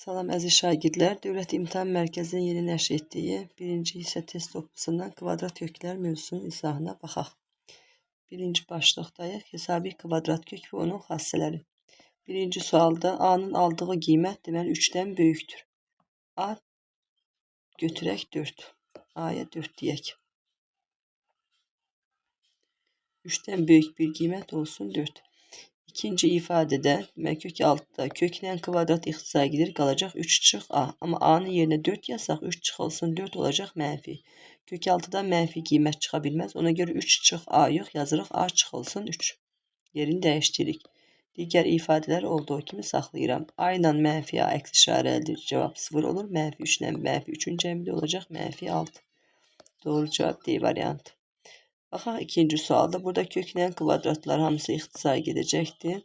Salam əziz şagirdlər, Dövlət İmtahan Mərkəzinin yeni nəşr etdiyi birinci hissə test toplusundan kvadrat köklər mövzusunun izahına baxaq. Birinci başlıqdayıq. Hesabi kvadrat kök və onun xassələri. Birinci sualda A-nın aldığı qiymət deməli 3-dən böyükdür. A götürək 4. A-ya 4 deyək. 3-dən böyük bir qiymət olsun 4. İkinci ifadədə kök altda köklə kvadrat ixtisar gedir, qalacaq 3 çıx A. Amma A-nın yerinə 4 yazsaq 3 çıxılsın 4 olacaq mənfi. Kök altıdan mənfi qiymət çıxa bilməz. Ona görə 3 çıx A yox, yazırıq A çıxılsın 3. Yerini dəyişdiririk. Digər ifadələr olduğu kimi saxlayıram. A ilə mənfi A əks işarəlidir. Cavab 0 olur. Mənfi 3 ilə mənfi 3-ün cəmli olacaq. Mənfi 6. Doğru cavab D variantı. Baxaq ikinci sualda. Burada köklə kvadratlar hamısı ixtisar gedəcəkdir.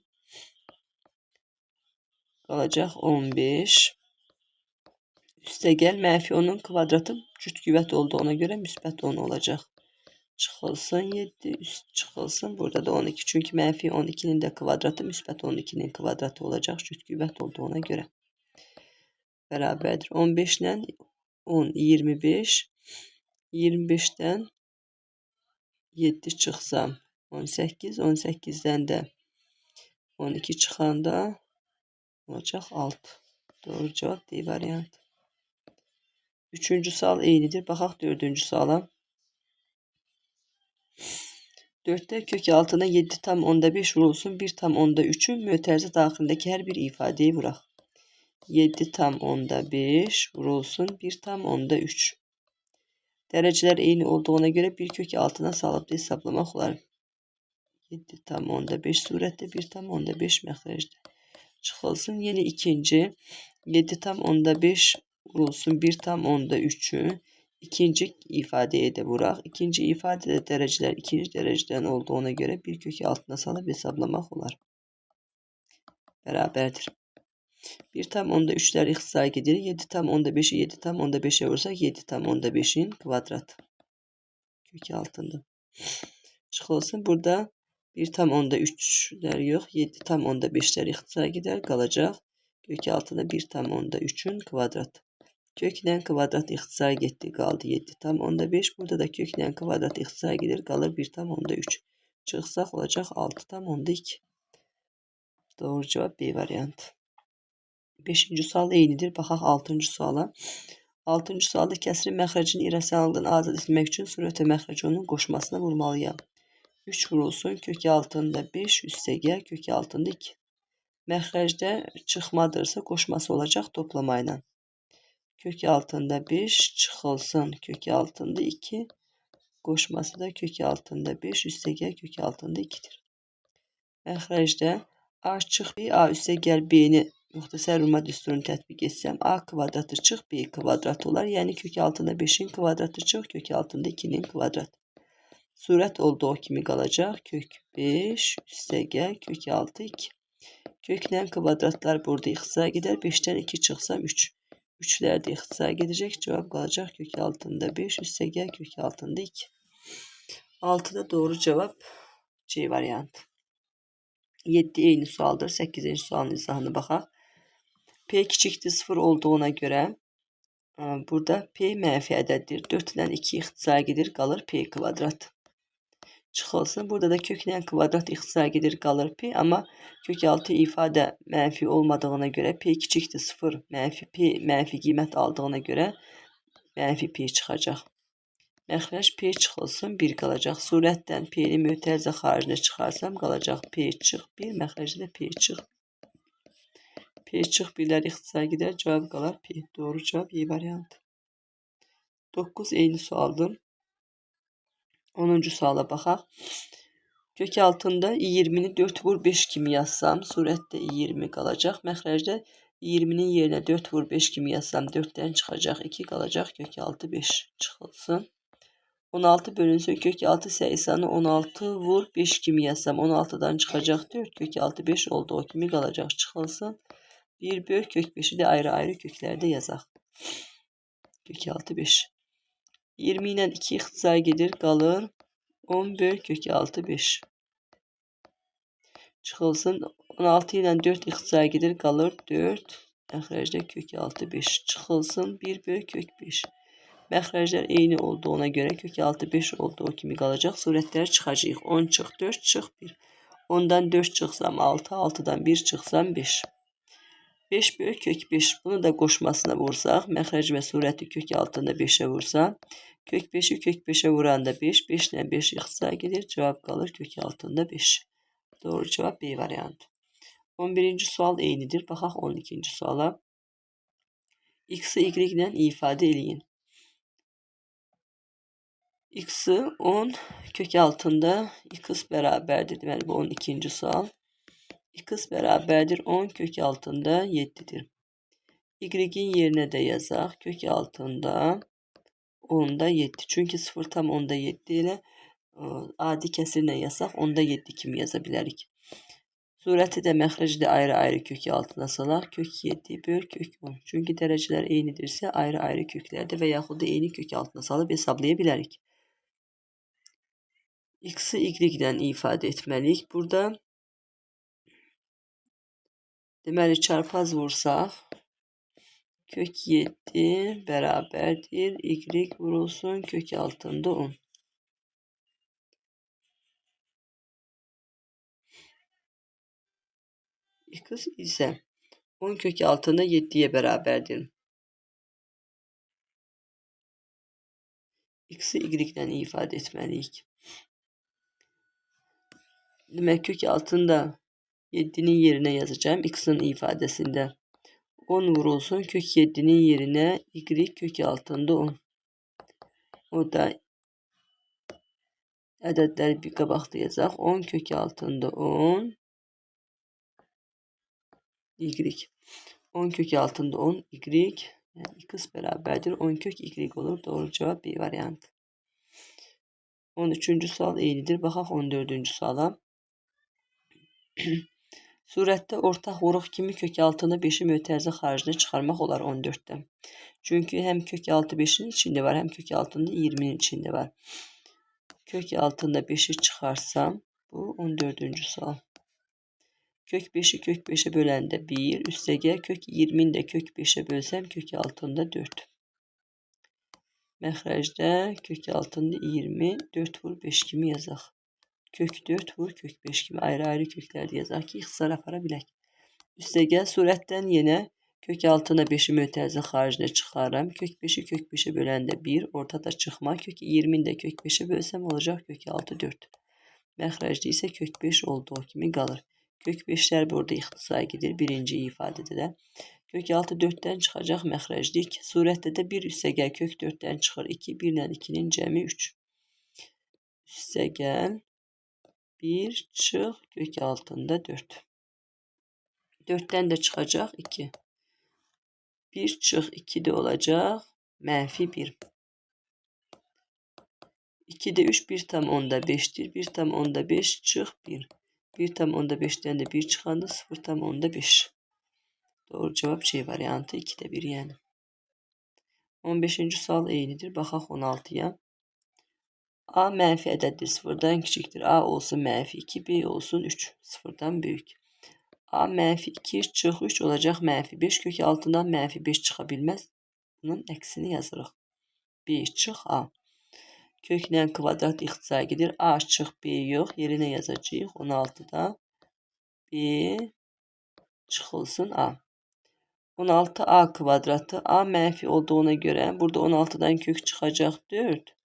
Qalacaq 15. Üstəgəl mənfi 10'un kvadratı cüt qüvvət olduğuna görə müsbət 10 olacaq. Çıxılsın 7, üst çıxılsın. Burada da 12. Çünki mənfi 12'nin də kvadratı müsbət 12'nin kvadratı olacaq. Cüt qüvvət olduğuna görə. Bərabərdir. 15 ilə 10, 25. 25'dən 7 çıxsam 18, 18'dən də 12 çıxanda olacaq 6. Doğru cavab D variantı. Üçüncü sual eynidir. Baxaq dördüncü suala. 4'te kök altına 7 tam onda 5 vurulsun. 1 tam onda 3'ü mötərizə daxilindəki hər bir ifadəyi vuraq. 7 tam onda 5 vurulsun. 1 tam onda 3. Dərəcələr eyni olduğuna görə bir kök altına salıb da hesablamaq olar. 7 tam onda 5 surətdə 1 tam onda 5 məxrəcdə. Çıxılsın. Yeni ikinci 7 tam onda 5 vurulsun 1 tam onda 3'ü ikinci ifadəyə də vuraq. İkinci ifadədə dərəcələr ikinci dərəcədən olduğuna görə bir kök altına salıb hesablamaq olar. Bərabərdir. 1 tam onda 3'lər ixtisar gedir. 7 tam onda 5'i 7 tam onda 5'e vursak 7 tam onda 5'in kvadratı. Kök altında. Çıxılsın. Burada 1 tam onda 3'lər yox. 7 tam onda 5'lər ixtisar gider. Qalacaq. Kök altında 1 tam onda 3'ün kvadratı. Köklə kvadrat ixtisar getdi. Qaldı 7 tam onda 5. Burada da köklə kvadrat ixtisar gedir. Qalır 1 tam onda 3. Çıxsaq olacaq 6 tam onda 2. Doğru cavab B variantı. 5-ci sual eynidir. Baxaq 6-cı suala. 6-cı sualda kəsrin məxrəcini irrasionaldan azad etmək üçün surətə məxrəc onun qoşmasına vurmalıyam. 3 vurulsun. Kök altında 5 üstəgəl kök altında 2. Məxrəcdə çıxmadırsa qoşması olacaq toplama ilə. Kök altında 5 çıxılsın. Kök altında 2. Qoşması da kök altında 5 üstəgəl kök altında 2'dir. Məxrəcdə A çıx B, A üstəgəl B-ni müxtəsər vurma düsturunu tətbiq etsəm A kvadratı çıx B kvadratı olar. Yəni kök altında 5'in kvadratı çıx kök altında 2'nin kvadratı. Surət olduğu kimi qalacaq. Kök 5 üstəgəl kök altı 2. Köklə kvadratlar burada ixtisar gedər. 5'dən 2 çıxsam 3. 3'lər də ixtisar gedəcək. Cavab qalacaq kök altında 5 üstəgəl kök altında 2. 6'da doğru cavab C variantı. 7 eyni sualdır. 8-ci sualın izahına baxaq. P kiçikdir 0 olduğuna görə burada P mənfi ədəddir. 4 ilə 2 ixtisar gedir. Qalır P kvadrat. Çıxılsın. Burada da köklə kvadrat ixtisar gedir. Qalır P. Amma kök altı ifadə mənfi olmadığına görə P kiçikdir 0. Mənfi P mənfi qiymət aldığına görə mənfi P çıxacaq. Məxrəc P çıxılsın 1 qalacaq. Surətdən P-ni mötərizə xaricinə çıxarsam qalacaq P çıx 1. Məxrəcdə P çıx. P çıx 1'lər ixtisar gedər. Cavab qalar P. Doğru cavab Y variantı. 9 eyni sualdır. 10-cu suala baxaq. Kök altında 20'ni 4 vur 5 kimi yazsam surətdə 20 qalacaq. Məxrəcdə 20'nin yerinə 4 vur 5 kimi yazsam 4'dən çıxacaq 2 qalacaq. Kök altı 5 çıxılsın. 16 bölünsün. Kök altı sayısını 16 vur 5 kimi yazsam 16'dan çıxacaq 4. Kök altı 5 olduğu kimi qalacaq. Çıxılsın. 1 böl kök 5'i də ayrı-ayrı köklərdə yazaq. Kök altı 5. 20 ilə 2 ixtisar gedir. Qalır 10 böl kök altı 5. Çıxılsın. 16 ilə 4 ixtisar gedir. Qalır 4 Məxrəcdə kök 6 5 çıxılsın 1 bölü kök 5. Məxrəclər eyni olduğuna görə kök 6 5 olduğu kimi qalacaq. Surətləri çıxacağıq. 10 çıx 4 çıx 1. 10'dan 4 çıxsam 6, 6'dan 1 çıxsam 5. 5 bölü kök 5. Bunu da qoşmasına vursaq, məxrəc və surəti kök altında 5'e vursa, kök 5'i kök 5'e vuranda 5, 5 ilə 5 ixtisar gedir. Cavab qalır kök altında 5. Doğru cavab B variantı. 11. sual eynidir. Baxaq 12. suala. X'i y ilə ifadə eləyin. X'i 10 kök altında x bərabərdir. Deməli bu 12. sual. X bərabərdir 10 kök altında 7'dir. Y'in yerine de yazaq. Kök altında 10'da 7. Çünki 0 tam 10'da 7 ilə adi kəsirlə yazsaq 10'da 7 kimi yaza bilərik. Surəti də məxrəci də ayrı-ayrı kök altına salaq. Kök 7 böl kök 10. Çünki dərəcələr eynidirsə ayrı-ayrı köklərdə və yaxud da eyni kök altına salıb hesablaya bilərik. X'i y ilə ifadə etməliyik. Burada deməli çarpaz vursaq kök 7 bərabərdir y vurulsun kök altında 10. X ise 10 kök altında 7'ye bərabərdir. X'i y ilə ifadə etməliyik. Demək kök altında 7'nin yerine yazacağım. X'in ifadesinde 10 vurulsun kök 7'nin yerine y kök altında 10. O da ədədləri bir qabaqda yazaq. 10 kök altında 10 y. 10 kök altında 10 y. Yani x bərabərdir 10 kök y olur. Doğru cevap B variantı. 13. sual eynidir. Baxaq 14. suala. Surətdə ortaq vuruq kimi kök altında 5'i mötərizə xaricində çıxarmaq olar 14'dən. Çünki həm kök altı 5'in içində var, həm kök altında 20'nin içində var. Kök altında 5'i çıxarsam, bu 14. sual. Kök 5'i kök 5'e böləndə 1, üstəgəl kök 20'ni də kök 5'e bölsəm kök altında 4. Məxrəcdə kök altında 20, 4 vur 5 kimi yazaq. Kök 4 vur kök 5 kimi ayrı-ayrı köklərdə yazaq ki, ixtisar apara bilək. Üstəgəl surətdən yenə kök altına 5'i mötərizə xaricində çıxarıram. Kök 5'i kök 5'e böləndə 1, ortada çıxma. Kök 20'ni də kök 5'e bölsəm olacaq kök altı 4. Məxrəcdə isə kök 5 olduğu kimi qalır. Kök 5'lər burada ixtisar gedir. Birinci ifadədə də. Kök altı 4'dən çıxacaq məxrəclik. Surətdə də 1 üstəgəl kök 4'dən çıxır 2. 1 ilə 2'nin cəmi 3. Üstəgəl 1 çıx kök altında 4. 4'ten de çıxacaq 2. 1 çıx 2 de olacaq mənfi 1. 2 de 3 1 tam onda 5'tir. 1 tam onda 5 çıx 1. 1 tam onda 5'ten de 1 çıxanda 0 tam onda 5. Doğru cevap C variantı 2'de 1 yani. 15. sual eynidir. Baxaq 16'ya. A mənfi ədəddir. 0'dan kiçikdir. A olsun mənfi 2, B olsun 3. 0'dan böyük. A mənfi 2 çıx 3 olacaq mənfi 5. Kök altından mənfi 5 çıxa bilməz. Bunun əksini yazırıq. B çıx A. Köklə kvadrat ixtisar gedir. A çıx B yox. Yerinə yazacağıq. 16'da B çıxılsın A. 16 A kvadratı. A mənfi olduğuna görə burada 16'dan kök çıxacaq 4.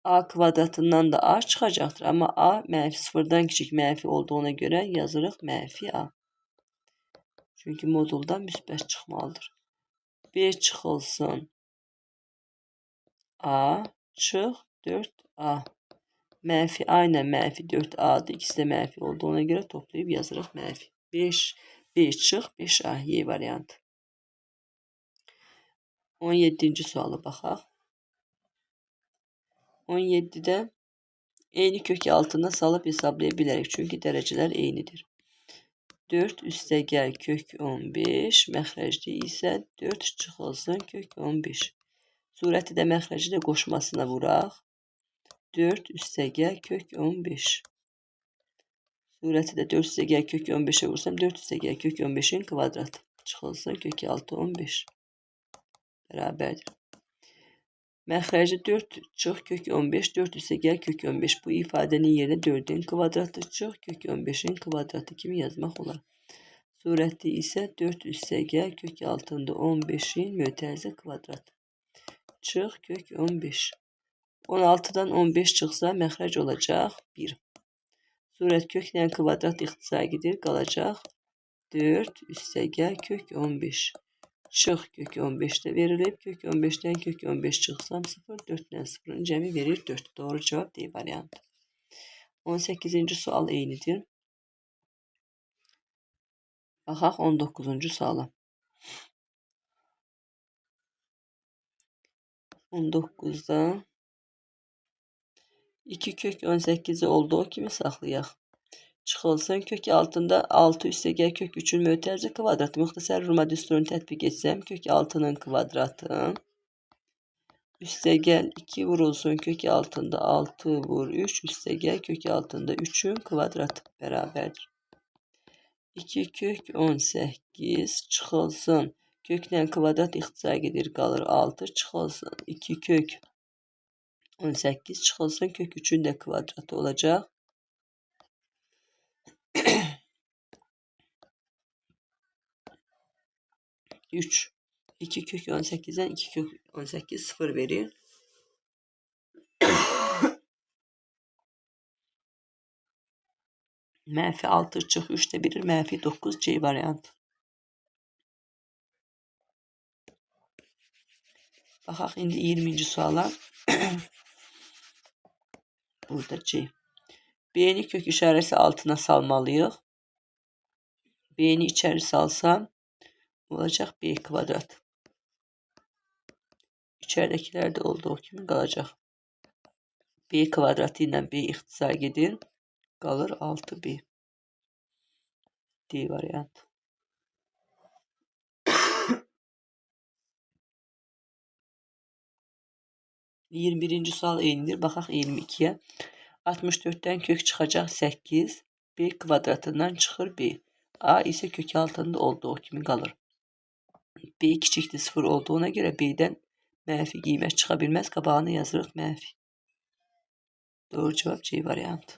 A kvadratından da A çıxacaqdır. Amma A mənfi 0'dan kiçik mənfi olduğuna görə yazırıq mənfi A. Çünki moduldan müsbət çıxmalıdır. B çıxılsın A çıx 4A. Mənfi A ilə mənfi 4A'dır. İkisi də mənfi olduğuna görə toplayıb yazırıq mənfi. 5 B çıx 5A Y variantı. 17. suala baxaq. 17'də eyni kök altına salıb hesablaya bilərik. Çünki dərəcələr eynidir. 4 üstəgəl kök 15, məxrəcli isə 4 çıxılsın kök 15. Surəti də məxrəci də qoşmasına vuraq. 4 üstəgəl kök 15. Surəti də 4 üstəgəl kök 15'e vursam 4 üstəgəl kök 15'in kvadratı. Çıxılsın kökü 6 15 bərabərdir. Məxrəci 4 çıx kök 15 4 üstə gəl kök 15. Bu ifadənin yerinə 4'ün kvadratı çıx kök 15'in kvadratı kimi yazmaq olar. Surəti isə 4 üstə gəl kök altında 15'in mötərizə kvadratı. Çıx kök 15. 16'dan 15 çıxsa məxrəc olacaq 1. Surət köklə kvadrat ixtisarıdır, qalacaq 4 üstə gəl kök 15. Çıx kök 15'te verilib. Kök 15'ten kök 15 çıxsam 0. 4 ilə 0'ın cəmi verir 4. Doğru cavab D variantı. 18. sual eynidir. Baxaq 19. suala. 19'da 2 kök 18'i olduğu kimi saxlayaq. Çıxılsın kök altında 6 üstə gəl kök 3'ün mötərizə kvadratı. Müxtəsər Roma düsturunu tətbiq etsəm kök 6'nın kvadratı üstə gəl 2 vurulsun kök altında 6 vur 3 üstə gəl kök altında 3'ün kvadratı bərabərdir. 2 kök 18 çıxılsın köklə kvadrat ixtisar gedir qalır 6 çıxılsın 2 kök 18 çıxılsın kök 3'ün də kvadratı olacaq. 3 2 kök 18'den 2 kök 18 0 verir. Mənfi 6 çıx 3 də verir. Mənfi 9 C variantı. Baxaq indi 20. suala. Burada C. B'ni kök işarəsi altına salmalıyıq. B'ni içəri salsam olacaq B kvadrat. İçəridəkiler de olduğu kimi qalacaq. B kvadratı ilə B ixtisar gedir. Qalır 6B. D variantı. 21. sual eynidir. Baxaq 22'ye. 64'ten kök çıxacaq 8. B kvadratından çıxır B. A ise kök altında olduğu kimi qalır. B kiçikdir 0 olduğuna göre B'den mənfi qiymət çıxa bilməz. Qabağını yazırıq mənfi. Doğru cevap C variantı.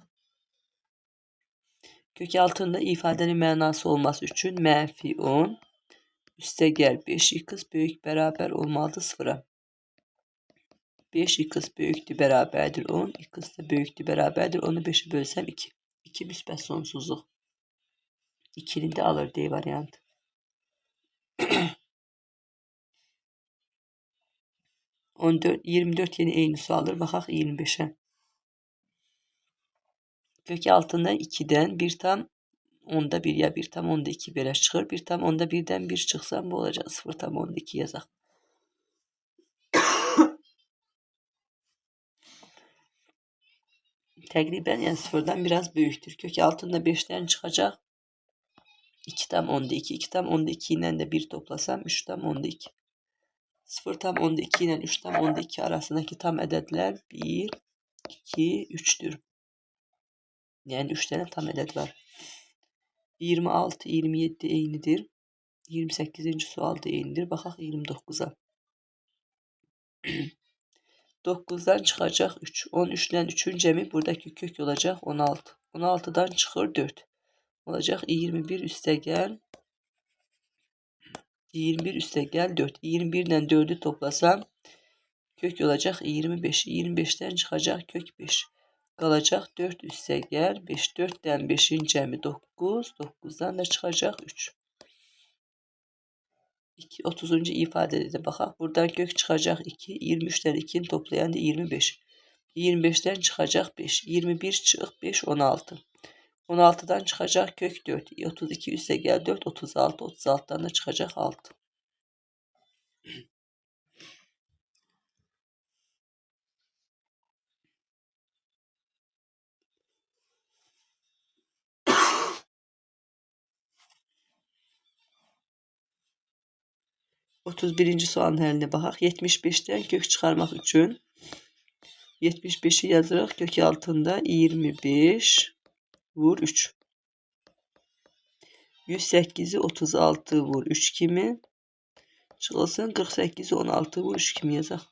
Kök altında ifadənin mənası olması üçün mənfi 10 üstə gəl 5x böyük bərabər olmalıdır 0'a. 5x büyüktür bərabərdir 10. X da büyüktür bərabərdir. Onu 5'e bölsəm 2. 2 müsbət sonsuzluq. 2'ni de alır D variantı. 24 yeni eyni sualdır. Baxaq 25'e. Kök altında 2'den 1 tam onda 1 ya 1 tam onda 2 belə çıxır. 1 tam onda 1'den 1 çıxsam bu olacaq 0 tam onda 2 yazaq. Təqribən yəni 0'dan biraz büyüktür. Kök altında 5'ten çıxacaq. 2 tam onda 2. 2 tam onda 2 ilə de 1 toplasam 3 tam onda 2. 0 tam onda 2 ile 3 tam onda 2 arasındaki tam ədədlər 1, 2, 3'tür. Yani 3 tane tam ədəd var. 26, 27 eynidir. 28. sual da eynidir. Baxaq 29'a. 9'dan çıxacaq 3. 13 ilə 3'ün cəmi buradaki kök olacaq 16. 16'dan çıxır 4. Olacaq 21 üstə gəl 4. 21 ile 4'ü toplasam kök olacaq 25. 25'ten çıxacaq kök 5. Qalacaq 4 üstə gəl 5. 4'dən 5'in cəmi 9. 9'dan da çıxacaq 3. 30. ifadede de baxaq. Buradan kök çıxacaq 2. 23'dən 2'ni toplayan da 25. 25'ten çıxacaq 5. 21 çıx 5 16. 16'dan çıxacaq kök 4. 32 üstə gəl 4 36. 36'dan da çıxacaq 6. ...31. sualın həlinə baxaq. 75'ten kök çıxarmaq üçün 75'i yazırıq. Kök altında 25 vur 3. 108'i 36 vur 3 kimi? Çıxılsın 48'i 16 vur 3 kimi yazaq.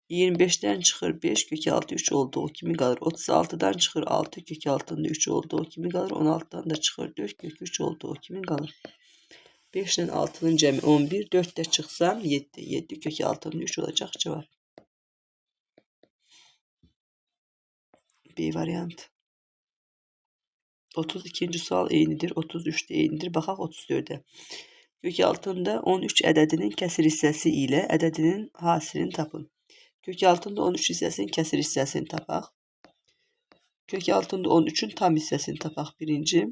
25'ten çıxır 5 kök altı 3 olduğu kimi qalır. 36'dan çıxır 6 kök altında 3 olduğu kimi qalır. 16'dan da çıxır 4 kök 3 olduğu kimi qalır. 5 ilə 6'nın cəmi 11. 4 də çıxsam 7. 7 kök altında 3 olacaq cavab. B variantı. 32. sual eynidir. 33 də eynidir. Baxaq 34'e. Kök altında 13 ədədinin kəsir hissəsi ilə ədədinin hasilini tapın. Kök altında 13 hissəsinin kəsir hissəsini tapaq. Kök altında 13'ün tam hissəsini tapaq birinci.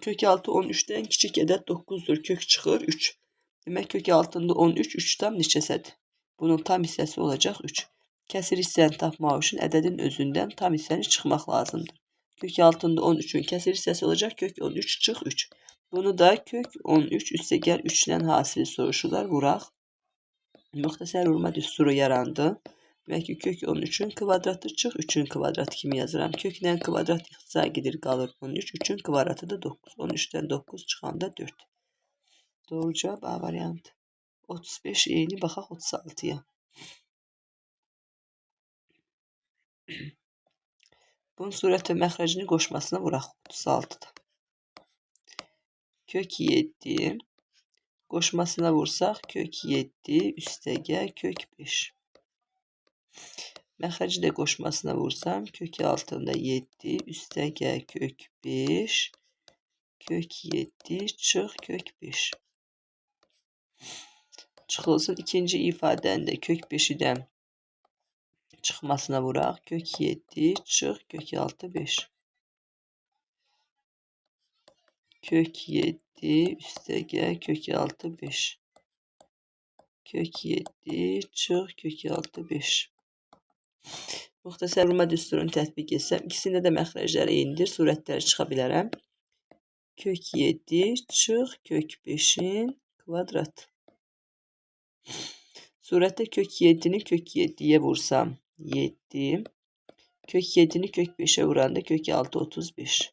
Kök altı 13'ten kiçik ədəd 9'dur. Kök çıxır 3. Demək kök altında 13 3 tam neçəsədir? Bunun tam hissəsi olacaq 3. Kəsir hissəni tapmaq üçün ədədin özündən tam hissəni çıxmaq lazımdır. Kök altında 13'ün kəsir hissəsi olacaq kök 13 çıx 3. Bunu da kök 13 üstə gəl 3 ilə hasili soruşurlar. Vuraq. Müxtəsər vurma düsturu yarandı. Demək ki kök 13'ün kvadratı çıx 3'ün kvadratı kimi yazıram. Köklə kvadrat ixtisar gedir qalır 13. 3'ün kvadratı da 9. 13'ten 9 çıxanda 4. Doğru cavab A variantı. 35 eyni baxaq 36'ya. Bunun surət və məxrəcini qoşmasına vuraq 36'da. Kök 7 qoşmasına vursaq kök 7 üstə gəl kök 5. Məxrəci də qoşmasına vursam kök altında 7 üstə gəl kök 5 kök 7 çıx kök 5. Çıxılsın ikinci ifadəndə kök 5'dən çıxmasına vuraq kök 7 çıx kök 6 5. Kök 7 üstə gəl kök 6 5. Kök 7 çıx kök 6 5. Müxtəsər vurma düsturunu tətbiq etsəm, ikisində də məxrəcləri eynidir. Surətləri çıxa bilərəm. Kök 7 çıx kök 5'in kvadratı. Surətdə kök 7'ni kök 7'ye vursam 7. Kök 7'ni kök 5'e vuranda kök 6 35.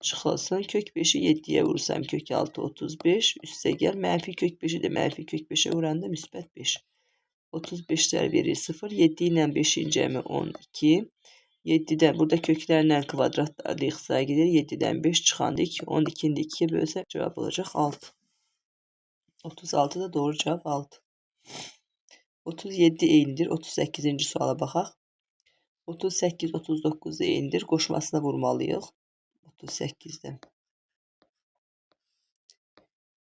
Çıxılsın kök 5'i 7'ye vursam kök 6 35. Üstə gəl mənfi kök 5'i də mənfi kök 5'e vuranda müsbət 5. 35'lər verir 0. 7 ilə 5'in cəmi 12. 7'dən burada köklərlə kvadratlarla ixtisar gedir. 7'dən 5 çıxanda 2. 12'ni də 2'ye bölsək cavab olacaq 6. 36'da doğru cavab 6. 37 eynidir. 38. suala baxaq. 38 39 eynidir. Qoşmasına vurmalıyıq. 38'den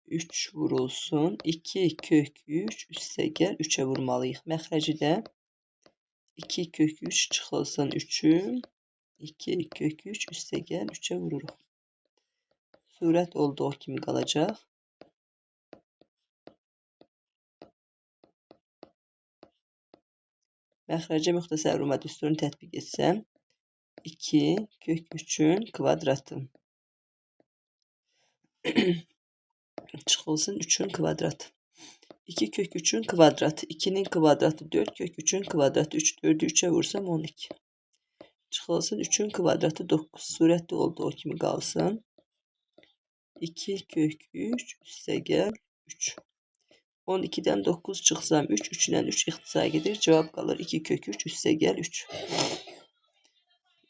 3 vurulsun. 2 kök 3 üstə gəl 3'e vurmalıyıq. Məxrəci də 2 kök 3 çıxılsın 3'ün. 2 kök 3 üstə gəl 3'e vururuq. Surət olduğu kimi qalacaq. Məxrəcə müxtəsər vurma düsturunu tətbiq etsəm 2 kök 3'ün kvadratı. Çıxılsın 3'ün kvadratı. 2 kök 3'ün kvadratı. 2'nin kvadratı 4 kök 3'ün kvadratı 3. 4'ü 3'e vursam 12. Çıxılsın 3'ün kvadratı 9. Surətdə olduğu kimi qalsın. 2 kök 3 üstə gəl 3. 12'den 9 çıxsam 3. 3 ilə 3 ixtisar gedir. Cavab qalır 2 kök 3 üstə gəl 3.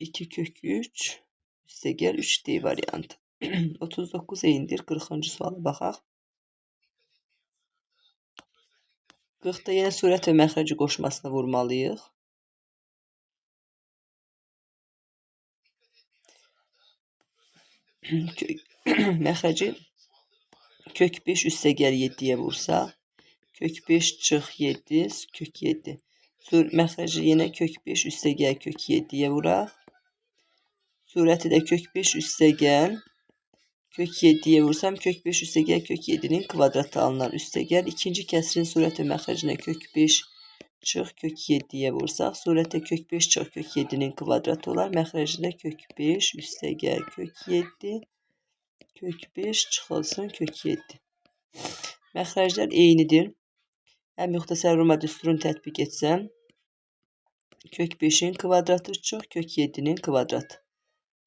2 kök 3 üstə gəl 3 D variantı. 39 eynidir. 40. suala baxaq. 40'da yenə surət və məxrəci qoşmasına vurmalıyıq. Məxrəci kök 5 üstə gəl 7'ye vursaq. Kök 5 çıx 7 kök 7. Məxrəci yenə kök 5 üstə gəl kök 7'ye vuraq. Surəti də kök 5 üstə gəl kök 7'ye vursam kök 5 üstə gəl kök 7'nin kvadratı alınar. Üstə gəl ikinci kəsrin surət və məxrəcinə kök 5 çıx kök 7'ye vursaq. Surətdə kök 5 çıx kök 7'nin kvadratı olar. Məxrəcinə kök 5 üstə gəl kök 7 kök 5 çıxılsın kök 7. Məxrəclər eynidir. Həm müxtəsər vurma düsturunu tətbiq etsəm kök 5'in kvadratı çıx kök 7'nin kvadratı.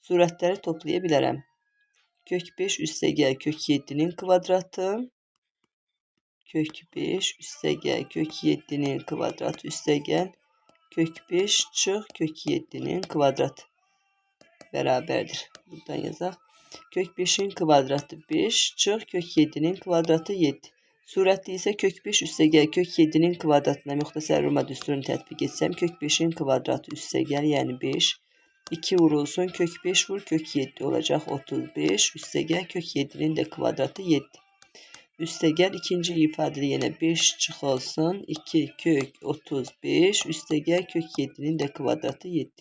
Surətləri toplaya bilərəm. Kök 5 üstə gəl kök 7'nin kvadratı. Kök 5 üstə gəl kök 7'nin kvadratı üstə gəl kök 5 çıx kök 7'nin kvadratı bərabərdir. Buradan yazaq. Kök 5'in kvadratı 5 çıx kök 7'nin kvadratı 7. Surətli isə kök 5 üstə gəl kök 7'nin kvadratına müxtəsər Roma düsturunu tətbiq etsəm, kök 5'in kvadratı üstə gəl, yəni 5. 2 vurulsun, kök 5 vur, kök 7 olacaq 35. Üstə gəl kök 7'nin də kvadratı 7. Üstə gəl ikinci ifadədə yenə 5 çıxılsın, 2 kök 35. Üstə gəl kök 7'nin də kvadratı 7.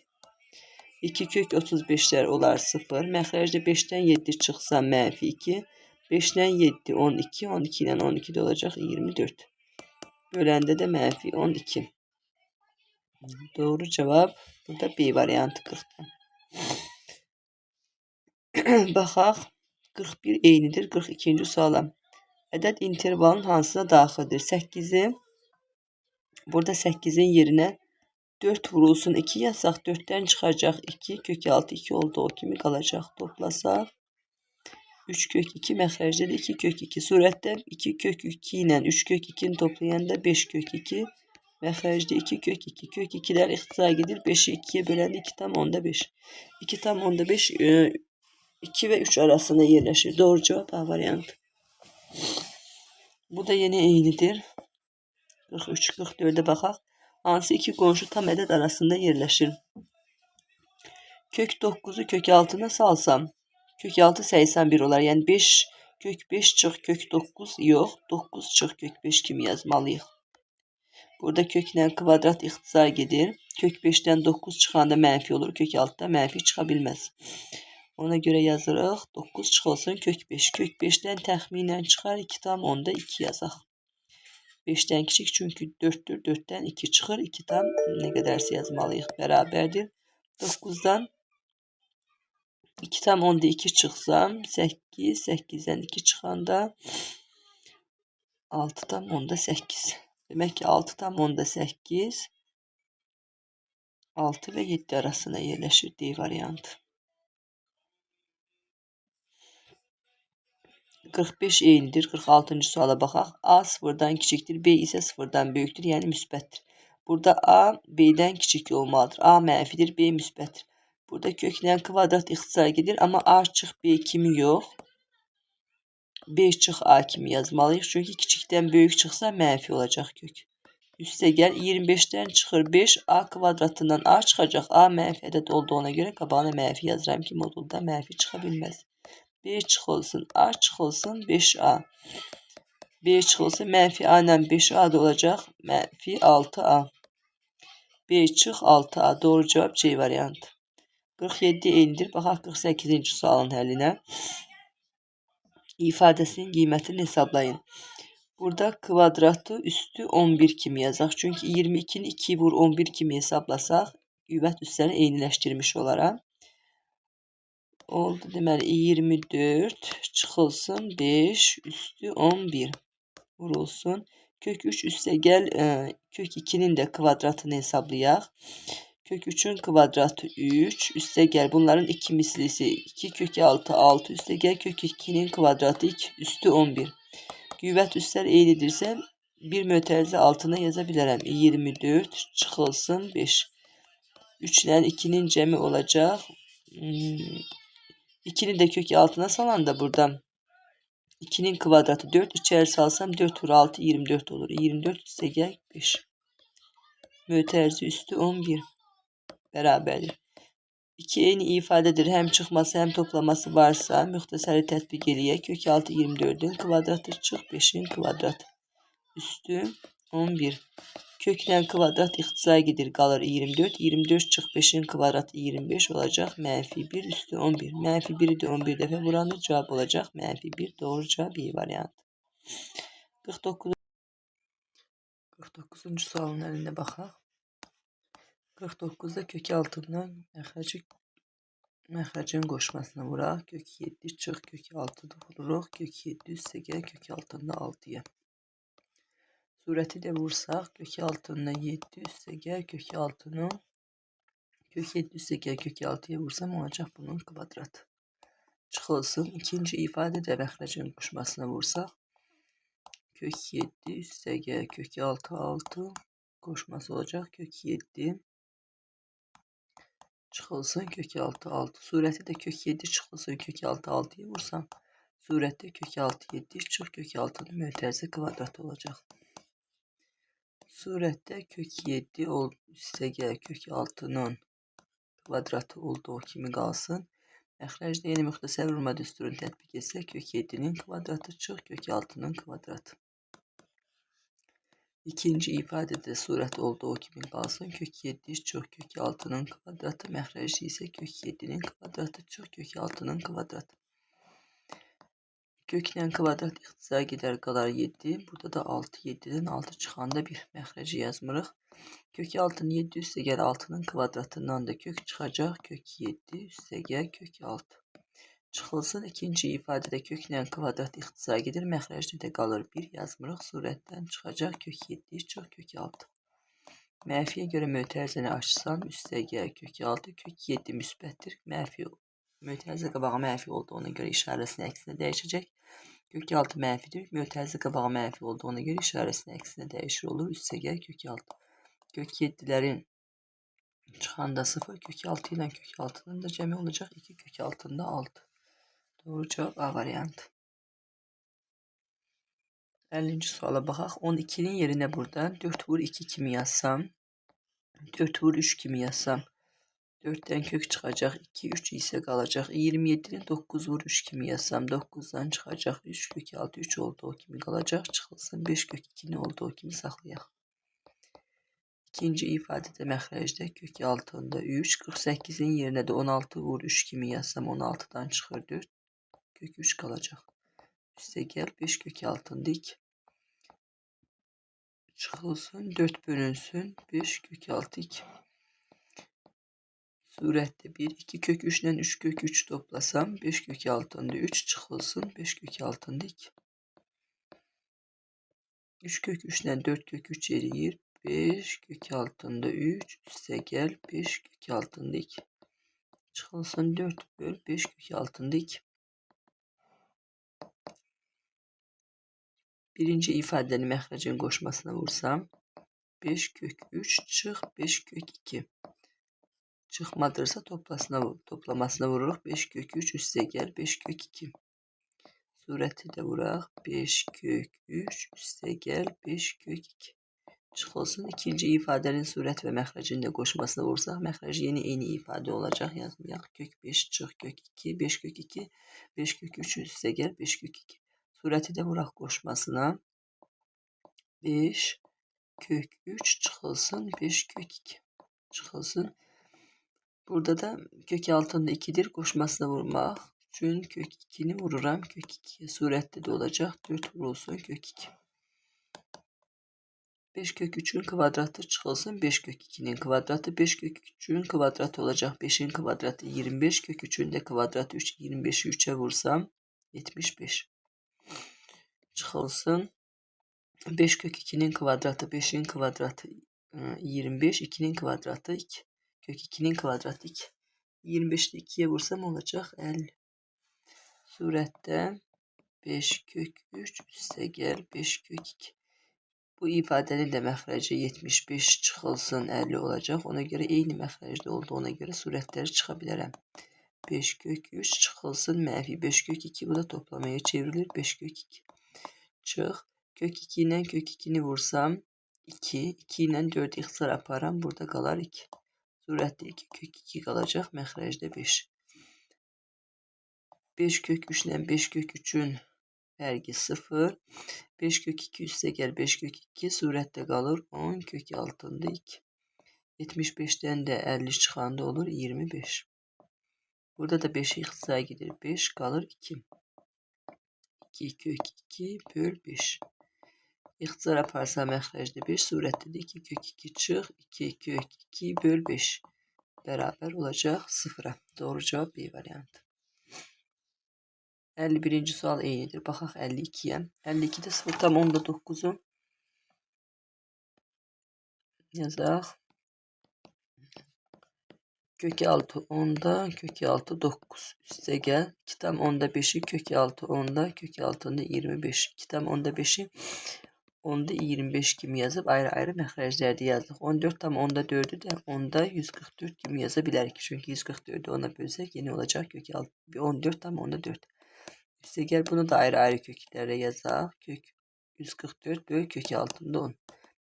2 kök 35'lər olar 0. Məxrəcdə 5'dən 7 çıxsa mənfi 2. 5'dən 7 12, 12 ilə 12 də olacaq 24. Böləndə də mənfi 12. Doğru cavab burada B variantı 40'dan. Baxaq. 41 eynidir 42-ci suala. Ədəd intervalın hansına daxildir? 8'i burada 8'in yerinə 4 vurulsun 2 yazsaq 4'dən çıxacaq 2 kök 6 2 oldu o kimi qalacaq. Toplasaq 3 kök 2 məxrəcdə də 2 kök 2. Surətdə 2 kök 2 ilə 3 kök 2'ni toplayanda 5 kök 2. Məxrəcdə 2 kök 2. Kök 2'lər ixtisar gedir. 5'i 2'ye böləndə 2 tam onda 5. 2 tam onda 5 2 ve 3 arasında yerləşir. Doğru cevap A variantı. Bu da yine eynidir. 43, 44'e baxaq. Hansı iki qonşu tam ədəd arasında yerləşir? Kök 9'u kök 6'na salsam. Kök 6 81 olar. Yəni 5 kök 5 çıx kök 9 yox. 9 çıx kök 5 kimi yazmalıyıq. Burada köklə kvadrat ixtisar gedir. Kök 5'dən 9 çıxanda mənfi olur. Kök 6'da mənfi çıxa bilməz. Ona görə yazırıq. 9 çıxılsın kök 5. Kök 5'dən təxminən çıxar 2 tam onda 2 yazaq. 5'dən kiçik çünki 4'dür. 4'dən 2 çıxır. 2 tam nə qədərsə yazmalıyıq. Bərabərdir. 9'dan 2 tam onda 2 çıxsam 8. 8'dən 2 çıxanda 6 tam onda 8. Demək ki 6 tam onda 8. 6 ve 7 arasına yerləşir D variantı. 45 eynidir. 46-cı suala baxaq. A sıfırdan kiçikdir. B isə sıfırdan böyükdür. Yəni müsbətdir. Burada A B'dən kiçik olmalıdır. A mənfidir. B müsbətdir. Burada köklə kvadrat ixtisar gedir. Amma A çıx B kimi yox. B çıx A kimi yazmalıyıq. Çünki kiçikdən böyük çıxsa mənfi olacaq kök. Üstə gəl 25'dən çıxır 5. A kvadratından A çıxacaq. A mənfi ədəd olduğuna görə qabağına mənfi yazıram ki modulda mənfi çıxa bilməz. B çıxılsın, A çıxılsın 5A. B çıxılsın mənfi A ilə 5A da olacaq. Mənfi 6A. B çıx 6A. Doğru cevap C variantı. 47 eynidir. Baxaq 48-ci sualın həllinə. İfadəsinin qiymətini hesablayın. Burada kvadratı üstü 11 kimi yazaq. Çünki 22'ni 2 vur 11 kimi hesablasaq, qüvvət üstlərini eyniləşdirmiş olaram. Oldu deməli 24 çıxılsın 5 üstü 11 vurulsun. Kök 3 üstə gəl kök 2'nin də kvadratını hesablayaq. Kök 3'ün kvadratı 3 üstə gəl bunların 2 mislisi 2 kök 6 6 üstə gəl kök 2'nin kvadratı 2 üstü 11. Qüvvət üstlər eynidirsə bir mötərizə altına yaza bilərəm. 24 çıxılsın 5. 3 ilə 2'nin cəmi olacaq. 2'ni de kök altına salanda burada 2'nin kvadratı 4. İçeri salsam 4 vur 6 24 olur. 24 üstə gəl 5. Mötərizə üstü 11. Bərabərdir. 2 eyni ifadədir. Həm çıxması həm toplaması varsa müxtəsəri tətbiq eləyək. Kök 6 24'ün kvadratı çıx 5'in kvadratı. Üstü 11. Köklə kvadrat ixtisar gedir qalır 24. 24 çıx 5'in kvadratı 25 olacaq. Mənfi 1 üstü 11. Mənfi 1'i de 11 dəfə vuranda cavab olacaq. Mənfi 1 doğru cavab B variantı. 49-cu sualın əlinə baxaq. 49'da kök altından məxrəcin qoşmasına vuraq. Kök 7 çıx kök 6'da vururuq. Kök 7 üstə gəl kök altında 6'ya. Surəti də vursaq kök altından 7 üstə gəl kök altının Kök 7 üstə gəl kök 6'ya vursam olacaq bunun kvadratı. Çıxılsın. İkinci ifadədə məxrəcin qoşmasına vursaq. Kök 7 üstə gəl kök 6 qoşması olacaq. Kök 7 çıxılsın kök 6. Surəti də kök 7 çıxılsın kök 6'ya vursam. Surətdə kök 6 7 çıx kök 6'nın mötərizə kvadratı olacaq. Surətdə kök 7 üstə gəl kök 6'nın kvadratı olduğu kimi qalsın. Məxrəcdə yeni müxtəsər vurma düsturunu tətbiq etsək, kök 7'nin kvadratı çıx kök 6'nın kvadratı. İkinci ifadədə surət olduğu kimi qalsın. Kök 7 çıx kök 6'nın kvadratı. Məxrəcdə isə kök 7'nin kvadratı çıx kök 6'nın kvadratı. Köklə kvadrat ixtisar gedər qalar 7. Burada da 6. 7'dən 6 çıxanda 1. Məxrəci yazmırıq. Kök 6'nın 7 üstə gəl 6'nın kvadratından da kök çıxacaq. Kök 7 üstə gəl kök 6. Çıxılsın. İkinci ifadədə köklə kvadrat ixtisar gedir. Məxrəcdə də qalır 1 yazmırıq. Surətdən çıxacaq. Kök 7 çıx kök 6. Mənfiyə görə mötərizəni açsam üstə gəl kök 6. Kök 7 müsbətdir. Mötərizə qabağı mənfi olduğuna görə işarəsini əksinə dəyişəcək. Kök 6 mənfidir. Mötərizə qabağı mənfi olduğuna görə işarəsini əksinə dəyişir olur. Üstə gəl kök 6. Kök 7'lerin çıxanda 0. Kök 6 ilə kök 6'nın da cəmi olacaq. 2 kök 6'nda 6. Doğru cavab A variantı. 50-ci suala baxaq. 12'nin yerinə burada 4 vur 2 kimi yazsam. 4 vur 3 kimi yazsam. 4'ten kök çıxacaq. 2, 3 isə qalacaq. 27'nin 9 vur 3 kimi yazsam. 9'dan çıxacaq. 3 kök 6, 3 olduğu kimi qalacaq. Çıxılsın. 5 kök 2'nin olduğu kimi saxlayaq. İkinci ifadədə məxrəcdə kök 6'nda 3. 48'in yerinə də 16 vur 3 kimi yazsam. 16'dan çıxır 4. Kök 3 qalacaq. Üstə gəl 5 kök 6'nda 2. Çıxılsın. 4 bölünsün. 5 kök 6 2. Surətdə 1, 2 kök 3 ilə 3 kök 3 toplasam 5 kök 6'nda 3 çıxılsın 5 kök 6'nda 2. 3 kök 3 ilə 4 kök 3 eləyir 5 kök 6'nda 3 üstə gəl 5 kök 6'nda 2. Çıxılsın 4 böl 5 kök 6'nda 2. Birinci ifadəni məxrəcin qoşmasına vursam 5 kök 3 çıx 5 kök 2. Çıxmadırsa toplamasına vururuq. 5 kök 3 üstə gəl 5 kök 2. Surəti də vuraq. 5 kök 3 üstə gəl 5 kök 2. Çıxılsın. İkinci ifadənin surət və məxrəcini də qoşmasına vursaq, məxrəc yeni eyni ifadə olacaq. Yazmayaq. Kök 5 çıx kök 2. 5 kök 2. 5 kök 3 üstə gəl 5 kök 2. Surəti də vuraq qoşmasına. 5 kök 3 çıxılsın 5 kök 2. Çıxılsın. Burada da kök 6'nda 2'dir. Qoşmasına vurmaq üçün kök 2'ni vururam. Kök 2'ye surətdə də olacaq. 4 vurulsun kök 2. 5 kök 3'ün kvadratı çıxılsın. 5 kök 2'nin kvadratı. 5 kök 3'ün kvadratı olacaq. 5'in kvadratı 25. Kök 3'ün də kvadratı 3. 25'i 3'e vursam 75. Çıxılsın. 5 kök 2'nin kvadratı. 5'in kvadratı 25. 2'nin kvadratı 2. Kök 2'nin kvadratı 2. 25'te 2'ye vursam olacaq 50. Surətdə 5 kök 3 üstə gəl 5 kök 2. Bu ifadənin də məxrəci 75 çıxılsın 50 olacaq. Ona görə eyni məxrəcdə olduğuna görə surətləri çıxa bilərəm. 5 kök 3 çıxılsın mənfi 5 kök 2. Bu da toplamaya çevrilir 5 kök 2. Çıx. Kök 2 ilə kök 2'ni vursam 2. 2 ilə 4 ixtisar aparam. Burada qalar 2. Surətdə 2 kök 2 qalacaq. Məxrəcdə 5. 5 kök 3 ilə 5 kök 3'ün fərqi 0. 5 kök 2 üstə gəl 5 kök 2. Surətdə qalır 10 kök 6'nda 2. 75'dən də 50 çıxanda olur 25. Burada da 5'i ixtisar gedir. 5 qalır 2. 2 kök 2 böl 5. İxtisar aparsa məxrəcdə 5. Surətdə də 2 kök 2 çıx. 2 kök 2 böl 5. Bərabər olacaq 0'a. Doğru cavab B variantı. 51-ci sual eynidir. Baxaq 52'yə. 52'də 0,9'u yazaq. Kök 6 10'da kök 6 9. Üste gel. 2 tam 10'da 5'i kök 6 10'da kök 6'nda 25. 2 tam 10'da 5'i 10'da 25 kimi yazıp ayrı ayrı məxrəclərdə yazdık. 14 tam 10'da 4'ü de 10'da 144 kimi yazabilirik. Çünkü 144'ü 10'a bölsek yine olacak kök 6. 14 tam 10'da 4. Üste gel bunu da ayrı ayrı köklərlə yazaq. Kök 144 böl kök 6'nda 10.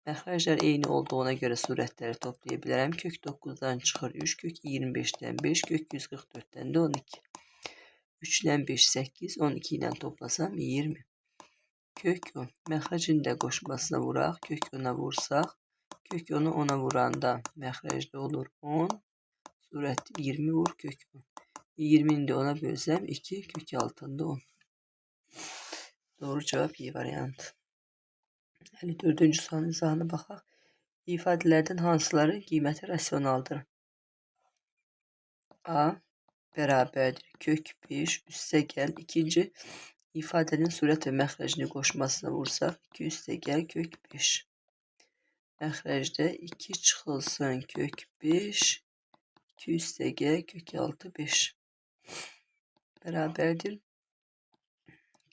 Məxrəclər eyni olduğuna göre surətləri toplaya bilərəm. Kök 9'dan çıxır 3, kök 25'dən 5, kök 144'dən də 12. 3 ilə 5 8, 12 ilə toplasam 20. Kök 10. Məxrəcin də qoşmasına vuraq. Kök 10'a vursaq. Kök 10'u 10'a vuranda məxrəcdə olur 10. Surəti 20 vur kök 10. 20'ni de 10'a bölsəm 2 kök 6'nda 10. Doğru cevap Y variantı. 54. sualın izahına baxaq. İfadelerden hansıları qiyməti rasionaldır? A bərabərdir kök 5 üstə gəl. İkinci ifadenin surət və məxrəcini qoşmasına vursaq 2 üstə gəl kök 5. Məxrəcdə 2 çıxılsın kök 5. 2 üstə gəl kök 6 5. Bərabərdir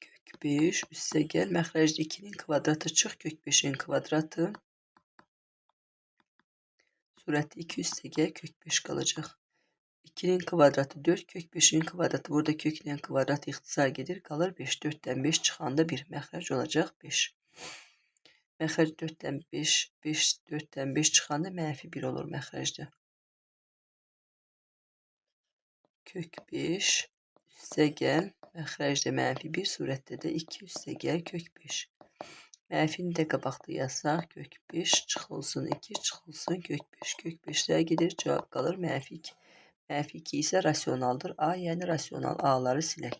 kök 5 üstə gəl. Məxrəcdə 2'nin kvadratı çıx kök 5'in kvadratı. Surəti 2 üstə gəl kök 5 qalacaq. 2'nin kvadratı 4 kök 5'in kvadratı. Burada köklə kvadrat ixtisar gedir. Qalır 5. 4'dən 5 çıxanda 1. Məxrəc olacaq 5. Məxrəc 4'dən 5. 4'dən 5 çıxanda mənfi 1 olur məxrəcdə. Kök 5 üstə gəl. Məxrəcdə mənfi 1. Surətdə də 2 üstə gəl kök 5. Mənfini də qabaqda yazsaq. Kök 5 çıxılsın 2 çıxılsın kök 5. Kök 5'lər gedir. Cavab qalır mənfi 2. Mənfi 2 isə rasionaldır. A yəni rasional. A'ları silək.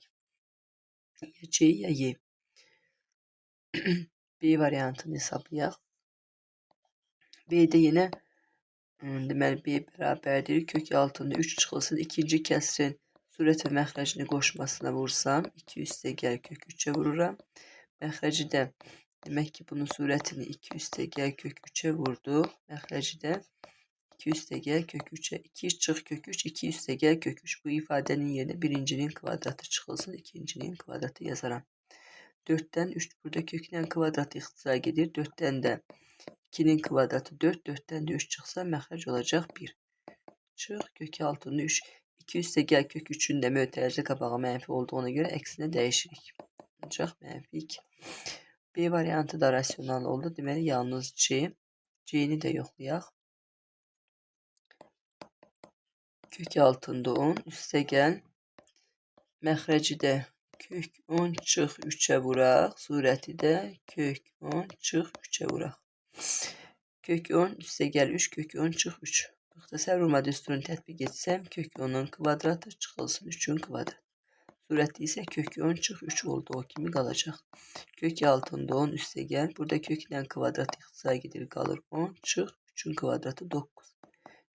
Ya C ya Y. B variantını hesablayaq. B'de yine deməli B bərabərdir. Kök 6'nda 3 çıxılsın. İkinci kəsrin surət və məxrəcini qoşmasına vursam 2 üstə gəl kök 3'e vururam. Məxrəci də demək ki bunun surətini 2 üstə gəl kök 3'e vurduq. Məxrəci də 2 üstə gəl kök 3'e 2 çıx kök 3 2 üstə gəl kök 3. Bu ifadenin yerine birincinin kvadratı çıxılsın. İkincinin kvadratı yazaram. 4'ten 3 burada köklə kvadrat ixtisar gedir. 4'ten de 2'nin kvadratı 4. 4'ten de 3 çıxsa məxrəc olacaq 1. Çıx kök 6'nda 3. 2 üstə gəl kök 3'ün də mötərizə qabağı mənfi olduğuna göre əksinə dəyişirik. Olacaq mənfi 2. B variantı da rasional oldu. Deməli yalnız C. C'ni də yoxlayaq. Kök 6'nda 10 üstə gəl. Məxrəci də kök 10 çıx 3'e vuraq. Surəti də kök 10 çıx 3'e vuraq. Kök 10 üstə gəl 3 kök 10 çıx 3. Müxtəsər vurma düsturunu tətbiq etsəm kök 10'un kvadratı çıxılsın 3'ün kvadratı. Surəti isə kök 10 çıx 3 oldu. O kimi qalacaq. Kök 6'nda 10 üstə gəl. Burada köklə kvadrat ixtisar gedir. Qalır 10 çıx 3'ün kvadratı 9.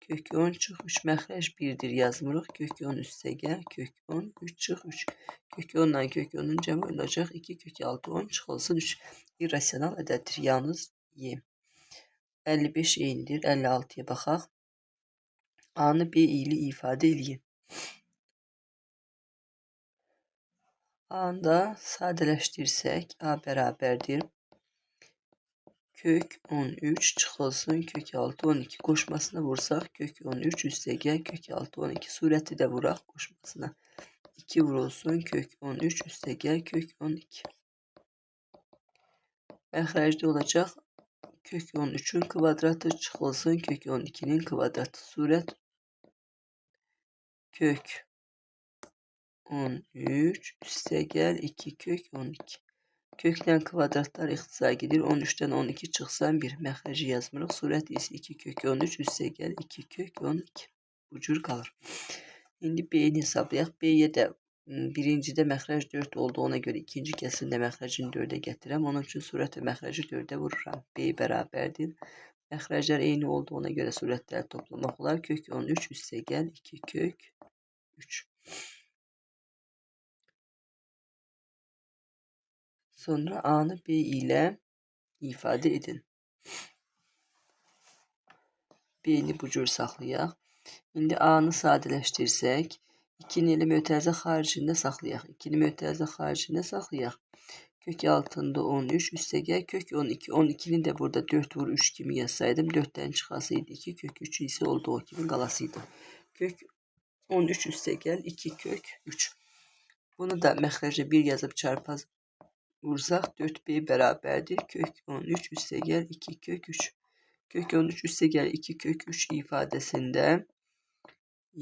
Kök 10 çıx 3 məxrəc 1'dir yazmırıq. Kök 10 üstə gəl. Kök 10 3 çıx 3. Kök 10 ilə kök 10'un cəmi olacaq 2 kök 6 10 çıxılsın 3. İrrasional ədəddir. Yalnız Y. 55 eynidir. 56'ya baxaq. A'nı B ilə ifadə eləyin. A'nda sadələşdirsək A bərabərdir. Kök 13 çıxılsın kök 6 12 qoşmasına vursaq kök 13 üstə gəl kök 6 12 surəti də vuraq qoşmasına. 2 vurulsun kök 13 üstə gəl kök 12. Məxrəcdə olacaq kök 13'ün kvadratı çıxılsın kök 12'nin kvadratı. Surət kök 13 üstə gəl 2 kök 12. Köklə kvadratlar ixtisar gedir. 13'ten 12 çıxsan 1. Məxrəci yazmırıq. Surət isə 2 kök 13 üstə gəl 2 kök 12. Bu cür qalır. İndi B'ni hesablayaq. B'ye də birincidə məxrəc 4 olduğuna göre ikinci kəsində məxrəcini 4'e gətirəm. Onun üçün surət və məxrəci 4'e vururam. B bərabərdir. Məxrəclər eyni olduğuna göre surətləri toplamaq olar. Kök 13 üstə gəl 2 kök 3. Sonra A'nı B ilə ifadə edin. B'ni bu cür saxlayaq. İndi A'nı sadələşdirsək, 2'ni elə mötərizə xaricində saxlayaq. 2'ni mötərizə xaricində saxlayaq. Kök altında 13 üstə gəl kök 12. 12'ni de burada 4 vur 3 kimi yazsaydım 4'ten çıxasıydı 2 kök 3 ise olduğu kimi qalasıydı. Kök 13 üstə gəl 2 kök 3. Bunu da məxrəcə 1 yazıb çarpaz vursaq 4b bərabərdir. Kök 13 üstə gəl 2 kök 3. Kök 13 üstə gəl 2 kök 3 ifadəsində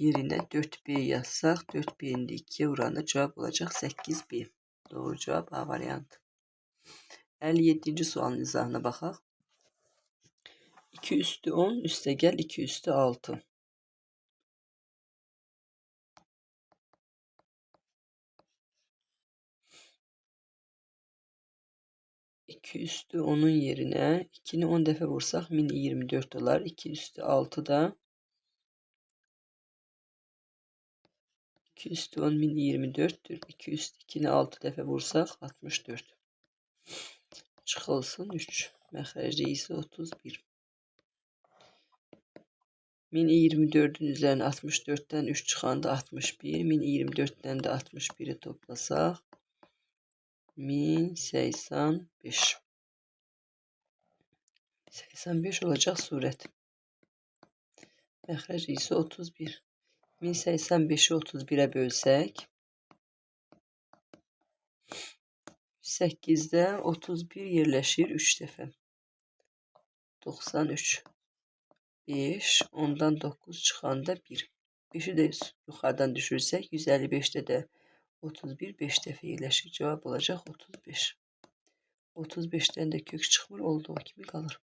yerine 4b yazsaq 4b'nin de 2'ye oranı cevap olacak 8b. Doğru cevap A variantı. 57. sualın izahına baxaq. 2 üstü 10 üstə gəl 2 üstü 6. 2 üstü 10'un yerine 2'ni 10 dəfə vursaq min 24 olar. 2 üstü 6 da 2 üstü 10 min 24'tür. 2 üstü 2'ni 6 dəfə vursaq 64. Çıxılsın 3. Məxrəcdə isə 31. 1024'ün üzerine 64'ten 3 çıxanda 61. 1024'ten de 61'i toplasaq 1085. 85 olacaq surət. Məxrəc isə 31. 1085'i 31'e bölsək 8'də 31 yerləşir 3 dəfə. 93. 5, ondan 9 çıxanda 1. 5'i de yuxarıdan düşürsək 155'də də 31 5 dəfə yerləşir. Cavab olacaq 35. 35'ten de kök çıxmır, olduğu kimi qalır.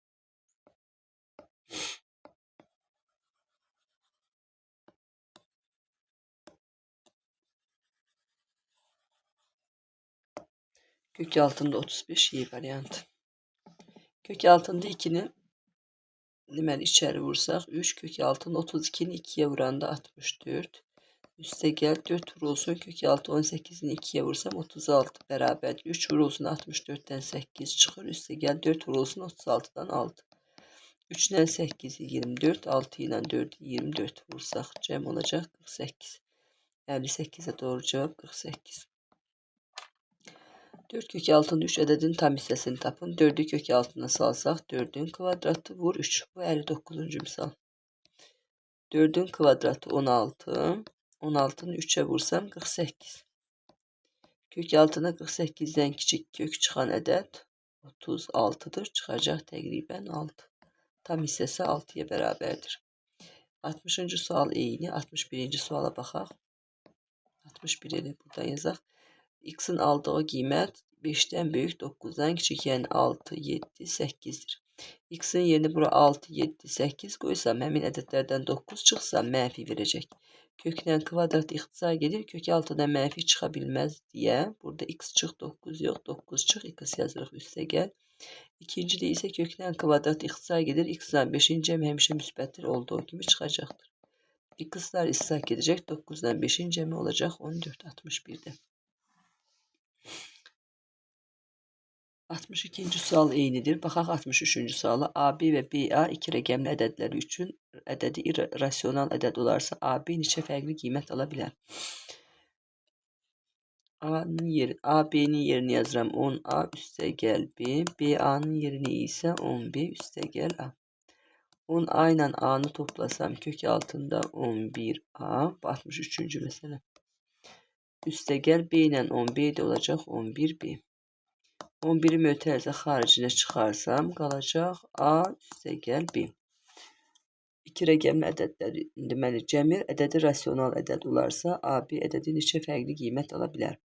Kök altında 35 Y variantı. Kök altında 2'ni deməli içeri vursaq 3 kök altında 32'ni 2'ye vuranda 64. Üste gel 4 vurulsun kök altı 18'ini 2'ye vursam 36 beraber 3 vurulsun 64'ten 8 çıxır. Üste gel 4 vurulsun 36'dan 6. 3 ile 8'i 24 6 ile 4'ü 24 vursaq cəm olacaq 48. 58'e doğru cevap 48. 4 kök altında 3 ədədin tam hissəsini tapın. 4'ü kök altına salsaq 4'ün kvadratı vur 3. Bu 59. misal. 4'ün kvadratı 16. 16'nı 3'e vursam 48. Kök altına 48'den küçük kök çıxan ədəd 36'dır. Çıxacaq təqribən 6. Tam hissəsi 6'ya bərabərdir. 60. sual eyni. 61. suala baxaq. 61'i buradan yazaq. X'in aldığı qiymət 5'dən böyük 9'dan küçük, yəni 6, 7, 8'dir. X'in yerini bura 6, 7, 8 qoysam, həmin ədədlərdən 9 çıxsa mənfi verəcək. Kökdən kvadrat ixtisar gedir, kök altıdan mənfi çıxa bilməz deyə burada x çıx 9 yox, 9 çıx x yazırıq üstə gəl. İkincidə isə kökdən kvadrat ixtisar gedir, x-dan 5'in cəmi həmişə müsbətdir, olduğu kimi çıxacaqdır. X'lar istisaq edəcək, 9'dan 5'in cəmi olacaq 14, 61'də. 62. sual eynidir. Baxaq 63. suala. AB və BA iki rəqəmli ədədləri üçün ədədi irrasional ədəd olarsa AB neçə fərqli qiymət ala bilər? AB'nin yerini yazıram 10A üstə gəl B. BA'nın yerini isə 10B üstə gəl A. 10A ilə A'nı toplasam kök altında 11A. 63. məsələ. Üstə gəl B ilə 10B də olacaq 11B. 11'i mötərizə xaricinə çıxarsam qalacaq A üstə gəl B. İki rəqəmli ədədləri, deməli cəmir ədədi rasional ədəd olarsa AB ədədi neçə fərqli qiymət ala bilər?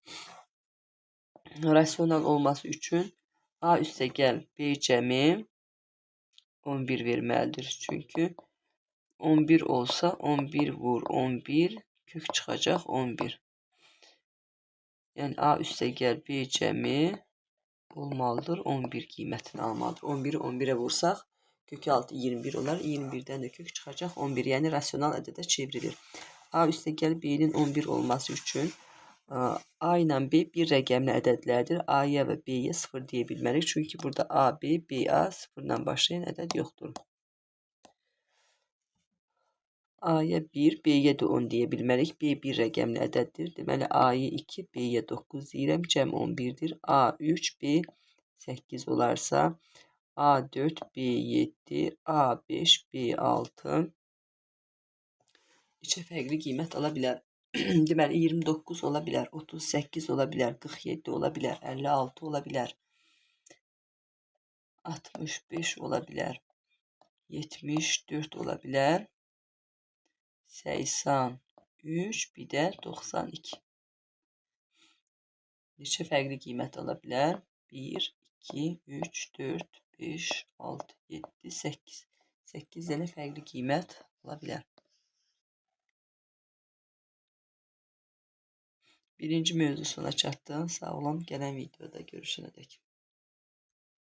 Rasional olması üçün A üstə gəl B cəmi 11 verməlidir. Çünki 11 olsa 11 vur 11 kök çıxacaq 11. Yəni A üstə gəl B cəmi olmalıdır. 11 qiymətini almalıdır. 11'i 11'e vursaq kök altı 21 olar. 21'den de kök çıxacaq 11. Yəni rasional ədədə çevrilir. A üstə gəl B'nin 11 olması üçün A ilə B bir rəqəmli ədədlərdir. A'ya və B'yə 0 deyə bilmərik. Çünki burada AB, BA 0 ilə başlayan ədəd yoxdur. A-ya 1, B-yə də 10 deyə bilmərik. B 1 rəqəmli ədəddir. Deməli, A-ya 2, B-yə 9 deyirəm. Cəm 11-dir. A 3, B 8 olarsa, A 4, B 7, A 5, B 6 neçə fərqli qiymət ala bilər? Deməli, 29 ola bilər, 38 ola bilər, 47 ola bilər, 56 ola bilər, 65 ola bilər, 74 ola bilər, 83, bir də 92. Neçə fərqli qiymət ala bilər? 1, 2, 3, 4, 5, 6, 7, 8. 8 dənə fərqli qiymət ala bilər. Birinci mövzu sona çatdı. Sağ olun. Gələn videoda görüşənədək.